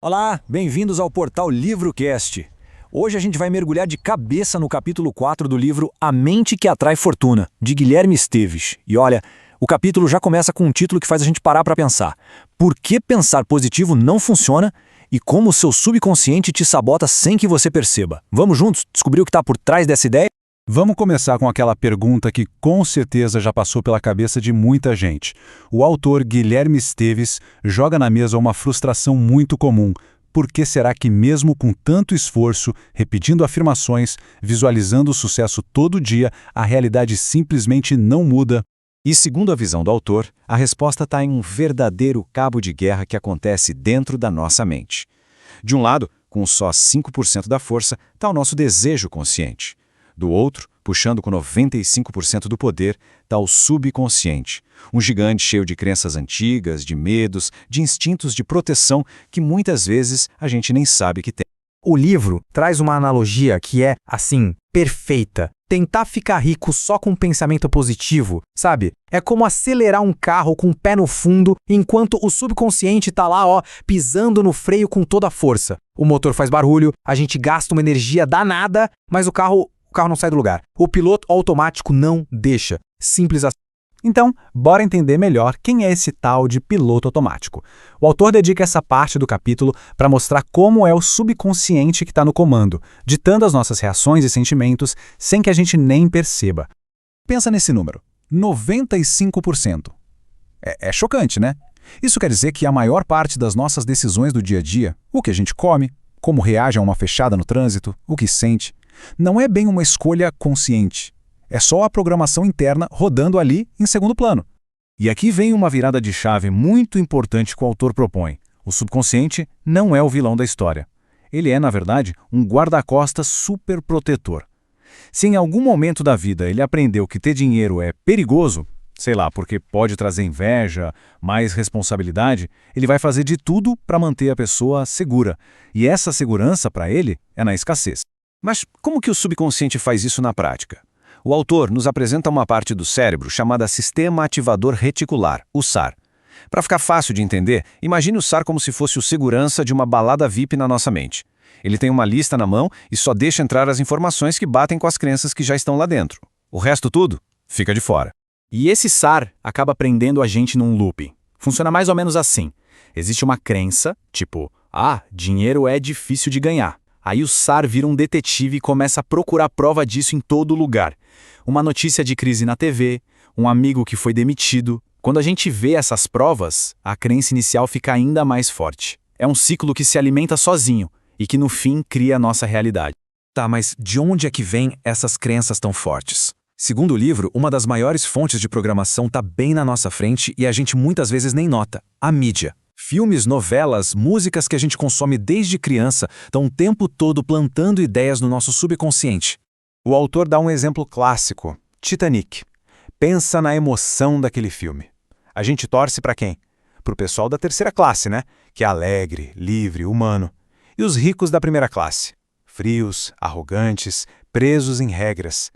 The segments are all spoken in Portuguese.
Olá, bem-vindos ao portal LivroCast. Hoje a gente vai mergulhar de cabeça no capítulo 4 do livro A Mente que Atrai Fortuna, de Guilherme Esteves. E olha, o capítulo já começa com um título que faz a gente parar para pensar. Por que pensar positivo não funciona e como o seu subconsciente te sabota sem que você perceba? Vamos juntos descobrir o que está por trás dessa ideia? Vamos começar com aquela pergunta que com certeza já passou pela cabeça de muita gente. O autor Guilherme Esteves joga na mesa uma frustração muito comum. Por que será que mesmo com tanto esforço, repetindo afirmações, visualizando o sucesso todo dia, a realidade simplesmente não muda? E segundo a visão do autor, a resposta está em um verdadeiro cabo de guerra que acontece dentro da nossa mente. De um lado, com só 5% da força, está o nosso desejo consciente. Do outro, puxando com 95% do poder, está o subconsciente, um gigante cheio de crenças antigas, de medos, de instintos de proteção que muitas vezes a gente nem sabe que tem. O livro traz uma analogia que é, assim, perfeita. Tentar ficar rico só com pensamento positivo, sabe? É como acelerar um carro com o pé no fundo, enquanto o subconsciente tá lá, pisando no freio com toda a força. O motor faz barulho, a gente gasta uma energia danada, mas o carro não sai do lugar. O piloto automático não deixa. Simples assim. Então, bora entender melhor quem é esse tal de piloto automático. O autor dedica essa parte do capítulo para mostrar como é o subconsciente que está no comando, ditando as nossas reações e sentimentos sem que a gente nem perceba. Pensa nesse número, 95%. É chocante, né? Isso quer dizer que a maior parte das nossas decisões do dia a dia, o que a gente come, como reage a uma fechada no trânsito, o que sente, não é bem uma escolha consciente. É só a programação interna rodando ali em segundo plano. E aqui vem uma virada de chave muito importante que o autor propõe. O subconsciente não é o vilão da história. Ele é, na verdade, um guarda-costas super protetor. Se em algum momento da vida ele aprendeu que ter dinheiro é perigoso, sei lá, porque pode trazer inveja, mais responsabilidade, ele vai fazer de tudo para manter a pessoa segura. E essa segurança, para ele, é na escassez. Mas como que o subconsciente faz isso na prática? O autor nos apresenta uma parte do cérebro chamada Sistema Ativador Reticular, o SAR. Para ficar fácil de entender, imagine o SAR como se fosse o segurança de uma balada VIP na nossa mente. Ele tem uma lista na mão e só deixa entrar as informações que batem com as crenças que já estão lá dentro. O resto tudo fica de fora. E esse SAR acaba prendendo a gente num loop. Funciona mais ou menos assim. Existe uma crença, tipo, dinheiro é difícil de ganhar. Aí o SAR vira um detetive e começa a procurar prova disso em todo lugar. Uma notícia de crise na TV, um amigo que foi demitido. Quando a gente vê essas provas, a crença inicial fica ainda mais forte. É um ciclo que se alimenta sozinho e que no fim cria a nossa realidade. Tá, mas de onde é que vêm essas crenças tão fortes? Segundo o livro, uma das maiores fontes de programação está bem na nossa frente e a gente muitas vezes nem nota: a mídia. Filmes, novelas, músicas que a gente consome desde criança estão o tempo todo plantando ideias no nosso subconsciente. O autor dá um exemplo clássico, Titanic. Pensa na emoção daquele filme. A gente torce para quem? Para o pessoal da terceira classe, né? Que é alegre, livre, humano. E os ricos da primeira classe? Frios, arrogantes, presos em regras.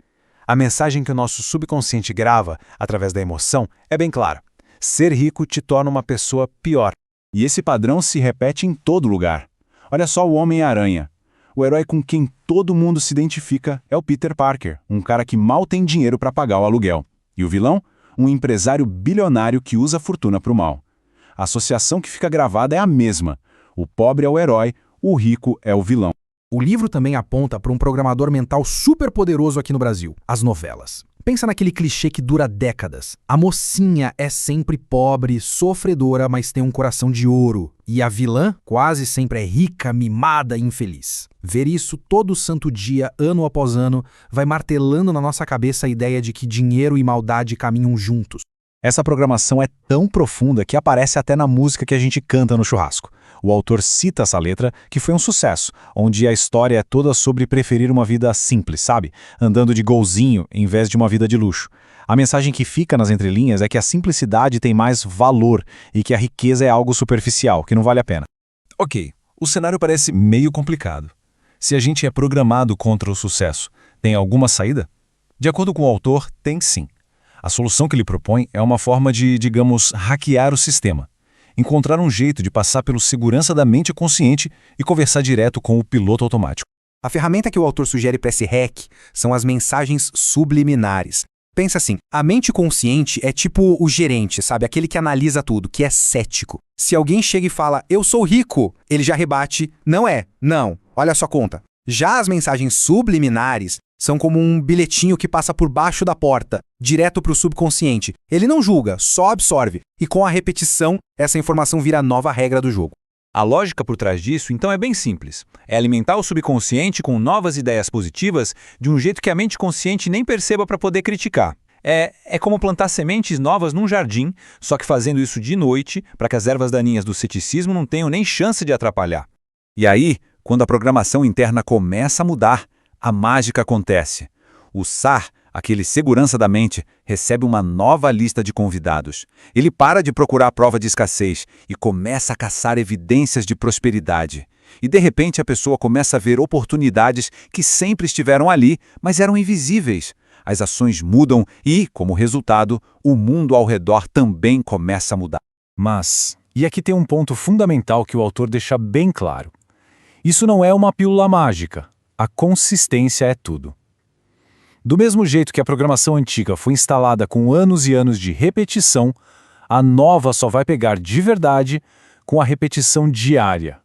A mensagem que o nosso subconsciente grava através da emoção é bem clara. Ser rico te torna uma pessoa pior. E esse padrão se repete em todo lugar. Olha só o Homem-Aranha. O herói com quem todo mundo se identifica é o Peter Parker, um cara que mal tem dinheiro para pagar o aluguel. E o vilão? Um empresário bilionário que usa a fortuna para o mal. A associação que fica gravada é a mesma. O pobre é o herói, o rico é o vilão. O livro também aponta para um programador mental super poderoso aqui no Brasil: as novelas. Pensa naquele clichê que dura décadas. A mocinha é sempre pobre, sofredora, mas tem um coração de ouro. E a vilã quase sempre é rica, mimada e infeliz. Ver isso todo santo dia, ano após ano, vai martelando na nossa cabeça a ideia de que dinheiro e maldade caminham juntos. Essa programação é tão profunda que aparece até na música que a gente canta no churrasco. O autor cita essa letra, que foi um sucesso, onde a história é toda sobre preferir uma vida simples, sabe? Andando de golzinho em vez de uma vida de luxo. A mensagem que fica nas entrelinhas é que a simplicidade tem mais valor e que a riqueza é algo superficial, que não vale a pena. Ok, o cenário parece meio complicado. Se a gente é programado contra o sucesso, tem alguma saída? De acordo com o autor, tem sim. A solução que ele propõe é uma forma de, digamos, hackear o sistema. encontrar um jeito de passar pelo segurança da mente consciente e conversar direto com o piloto automático. A ferramenta que o autor sugere para esse hack são as mensagens subliminares. Pensa assim, a mente consciente é tipo o gerente, sabe? Aquele que analisa tudo, que é cético. Se alguém chega e fala, eu sou rico, ele já rebate, não é, não, olha a sua conta. Já as mensagens subliminares são como um bilhetinho que passa por baixo da porta, direto para o subconsciente. Ele não julga, só absorve. E com a repetição, essa informação vira a nova regra do jogo. A lógica por trás disso, então, é bem simples. É alimentar o subconsciente com novas ideias positivas de um jeito que a mente consciente nem perceba para poder criticar. É como plantar sementes novas num jardim, só que fazendo isso de noite, para que as ervas daninhas do ceticismo não tenham nem chance de atrapalhar. E aí, quando a programação interna começa a mudar, a mágica acontece. O SAR, aquele segurança da mente, recebe uma nova lista de convidados. Ele para de procurar a prova de escassez e começa a caçar evidências de prosperidade. E de repente a pessoa começa a ver oportunidades que sempre estiveram ali, mas eram invisíveis. As ações mudam e, como resultado, o mundo ao redor também começa a mudar. Mas, e aqui tem um ponto fundamental que o autor deixa bem claro. Isso não é uma pílula mágica. A consistência é tudo. Do mesmo jeito que a programação antiga foi instalada com anos e anos de repetição, a nova só vai pegar de verdade com a repetição diária.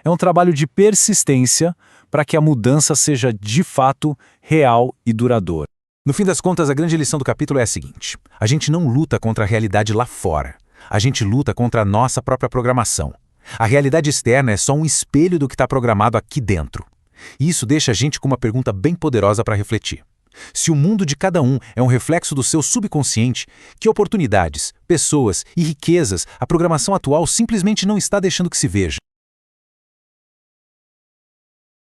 É um trabalho de persistência para que a mudança seja de fato real e duradoura. No fim das contas, a grande lição do capítulo é a seguinte: a gente não luta contra a realidade lá fora. A gente luta contra a nossa própria programação. A realidade externa é só um espelho do que está programado aqui dentro. E isso deixa a gente com uma pergunta bem poderosa para refletir. Se o mundo de cada um é um reflexo do seu subconsciente, que oportunidades, pessoas e riquezas a programação atual simplesmente não está deixando que se veja?